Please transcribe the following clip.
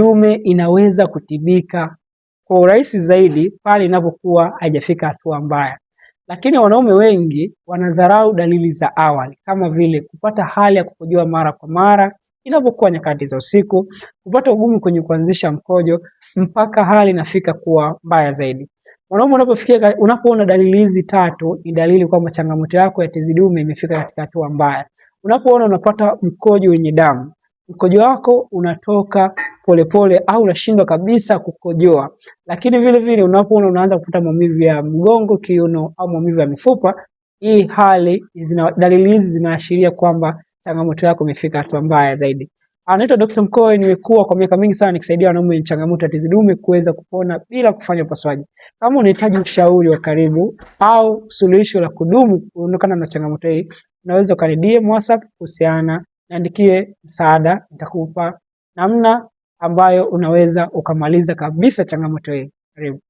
dume inaweza kutibika kwa urahisi zaidi pale inapokuwa haijafika hatua mbaya. Lakini wanaume wengi wanadharau dalili za awali kama vile kupata hali ya kukojoa mara kwa mara inapokuwa nyakati za usiku, kupata ugumu kwenye kuanzisha mkojo mpaka hali inafika kuwa mbaya zaidi. Wanaume unapoona dalili hizi tatu ni dalili kwamba changamoto yako ya tezi dume imefika katika hatua mbaya. Unapoona unapata mkojo wenye damu, mkojo wako unatoka polepole au unashindwa kabisa kukojoa, lakini vile vile unapoona unaanza kupata maumivu ya mgongo, kiuno au maumivu ya mifupa, dalili hizi zinaashiria kwamba changamoto yako imefika hatua mbaya zaidi. Anaitwa Dr. Mkoe, nimekuwa kwa miaka mingi sana nikisaidia wanaume wenye changamoto ya tezi dume kuweza kupona bila kufanya upasuaji. Kama unahitaji ushauri wa karibu au suluhisho la kudumu kutokana na changamoto hii, unaweza ukaniDM WhatsApp kuhusiana, niandikie msaada, nitakupa namna ambayo unaweza ukamaliza kabisa changamoto hii. Karibu.